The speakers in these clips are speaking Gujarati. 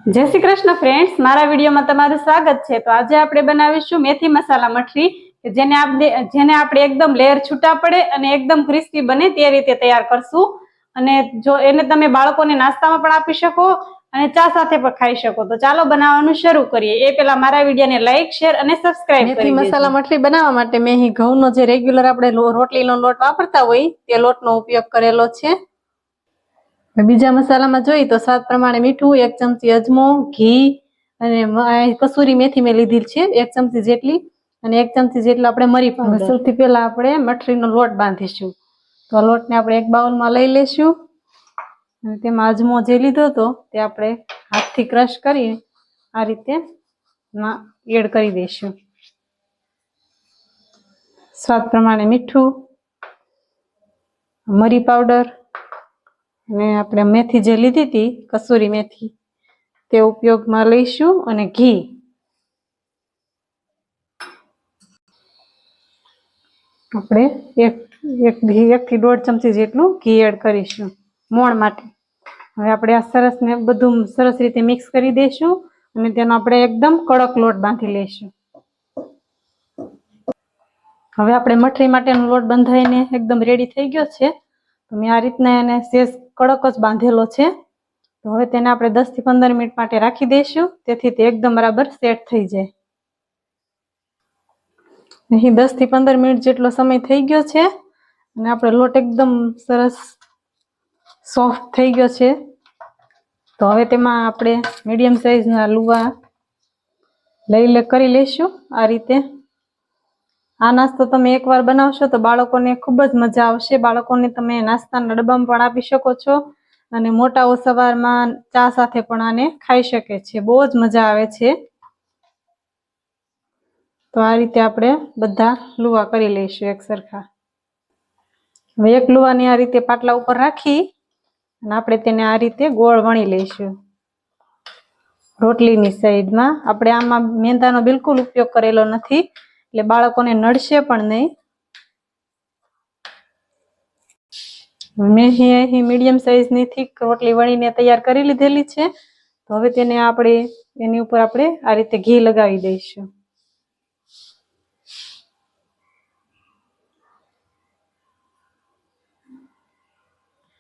जय श्री कृष्ण फ्रेंड्स, मारा विडियो में तमारुं स्वागत है। तो आज आपणे बनावीशुं मेथी मसाला मठरी, जेने आपणे एकदम लेयर छूटा पड़े अने एकदम क्रिस्पी बने ते रीते तैयार करशुं। अने जो एने तमे बाळकोने नास्तामां पण आपी शको अने चा साथे पण खाई शको। तो चालो बनाववानुं शरू करीए। ए पहेला मारा विडियोने लाइक, शेर अने सब्सक्राइब करी देजो। मेथी मसाला मठरी बनाववा माटे मैं અહીં ઘઉંનો જે રેગ્યુલર આપણે રોટલીનો લોટ વાપરતા હોય તે લોટનો ઉપયોગ કરેલો છે। बीजा मसाला में जोई तो स्वाद प्रमाणे मीठू, 1 चमची अजमो, घी अने कसूरी मेथी में लीधी छे 1 चमची जेटली अने 1 चमची जेटलो आपणे मरी पाउडर। सौथी पहेला आपणे मठरीनो लोट बांधीशुं। तो लोटने आपणे एक बाउल में लई लेशुं अने तेमां अजमो जे लीधो तो ते आपणे हाथथी क्रश करी आ रीते एड करी देशुं। स्वाद प्रमाणे मीठू, मरी पाउडर ने आपणे मेथी जे लीधी थी कसूरी मेथी ते उपयोग में लईशुं अने घी आपणे एक थी 1.5 चमची जेटલું घी एड करीशुं मोण माटे। हवे आपणे आ सरस ने बधुं सरस रीते मिक्स करी देशुं अने तेनो आपणे एकदम कड़क लोट बांधी लेशुं। हवे आपणे मठरी माटेनो लोट बंधाईने एकदम रेडी थई गयो छे। तो मैं आ रीतना एने सेज कड़क ज बांधेलो छे। तो हवे तेने आपणे 10 થી 15 मिनिट माटे राखी देशुं तेथी ते एकदम बराबर सेट थई जाय। અહીં 10 થી 15 मिनिट जेटलो समय थई गयो छे अने आपणो लोट एकदम सरस सॉफ्ट थई गयो छे। तो हवे तेमां आपणे मीडियम साइजना लूवा लई करी लेशुं। आ रीते आ नास्तो तमे एकवार बनावशो तो बाळकोने खूब ज मजा आवशे। बाळकोने तमे नाસ્તાના ડબ્બામાં પણ આપી શકો છો અને મોટાઓ સવારમાં ચા સાથે પણ આને ખાઈ શકે છે। બહુ જ મજા આવે છે। તો આ રીતે આપણે બધા લુવા કરી લઈશું એક સરખા। હવે એક લુવાને આ રીતે પાટલા ઉપર રાખી અને આપણે તેને આ રીતે ગોળ વણી લઈશું। રોટલીની સાઈડમાં આપણે આમાં મેંદાનો બિલકુલ ઉપયોગ કરેલો નથી એટલે બાળકોને નડશે પણ નહીં। મેં અહીં મીડિયમ સાઈઝની થીક રોટલી વણીને તૈયાર કરી લીધેલી છે। તો હવે તેને આપણે એની ઉપર આપણે આ રીતે ઘી લગાવી દઈશું।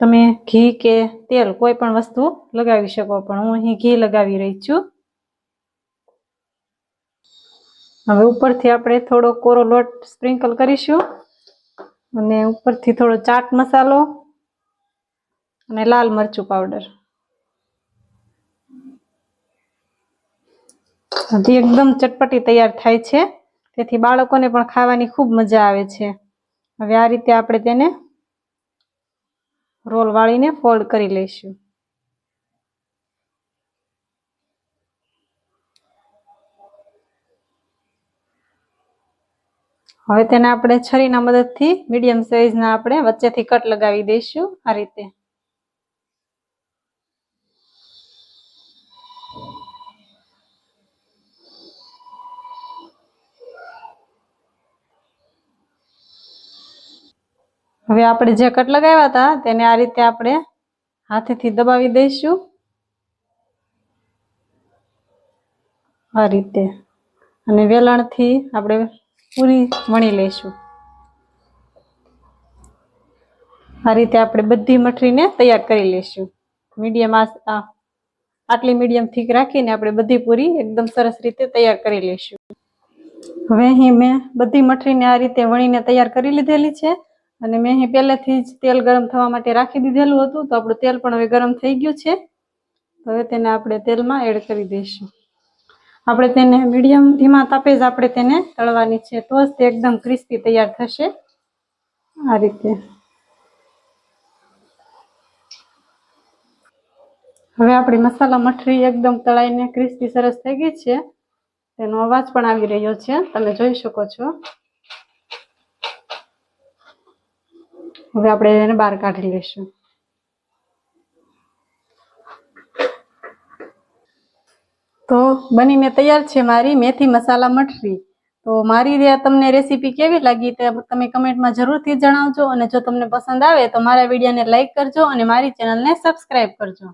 તમે ઘી કે તેલ કોઈ પણ વસ્તુ લગાવી શકો પણ હું અહીં ઘી લગાવી રહી છું। હવે ઉપરથી આપણે થોડો કોરો લોટ સ્પ્રિંકલ કરીશું અને ઉપરથી થોડો ચાટ મસાલો અને લાલ મરચું પાવડર। હજી એકદમ ચટપટી તૈયાર થાય છે તેથી બાળકોને પણ ખાવાની ખૂબ મજા આવે છે। હવે આ રીતે આપણે તેને રોલ વાળીને ફોલ્ડ કરી લઈશું। હવે તેને આપણે છરીના મદદથી મીડિયમ સાઈઝના આપણે વચ્ચેથી કટ લગાવી દઈશું આ રીતે। હવે આપણે જે કટ લગાવ્યા હતા તેને આ રીતે આપણે હાથેથી દબાવી દઈશું આ રીતે અને વેલણથી આપણે પૂરી વણી લઈશું। આ રીતે આપણે બધી મઠરીને તૈયાર કરી લઈશું। મીડિયમ આટલી મીડિયમ થીક રાખીને આપણે બધી પૂરી એકદમ સરસ રીતે તૈયાર કરી લઈશું। હવે અહીં મેં બધી મઠરીને આ રીતે વણીને તૈયાર કરી લીધેલી છે અને મેં અહીં પહેલેથી જ તેલ ગરમ થવા માટે રાખી દીધેલું હતું। તો આપણું તેલ પણ હવે ગરમ થઈ ગયું છે। તો હવે તેને આપણે તેલમાં એડ કરી દઈશું। આપણે તેને મીડિયમ ધીમા તાપે જ આપણે તેને તળવાની છે તો જ તે એકદમ ક્રિસ્પી તૈયાર થશે આ રીતે। હવે આપણી મસાલા મઠરી એકદમ તળાઈને ક્રિસ્પી સરસ થઈ ગઈ છે। તેનો અવાજ પણ આવી રહ્યો છે, તમે જોઈ શકો છો। હવે આપણે એને બહાર કાઢી લઈશું। तो बनीने तैयार है मारी मेथी मसाला मठरी। तो मारी तमने रेसिपी केवी लगी ते तमे कमेंट में जरूर थी जणावजो। और जो तमने पसंद आवे तो मारा विडियो ने लाइक करजो और मारी चेनल ने सब्सक्राइब करजो।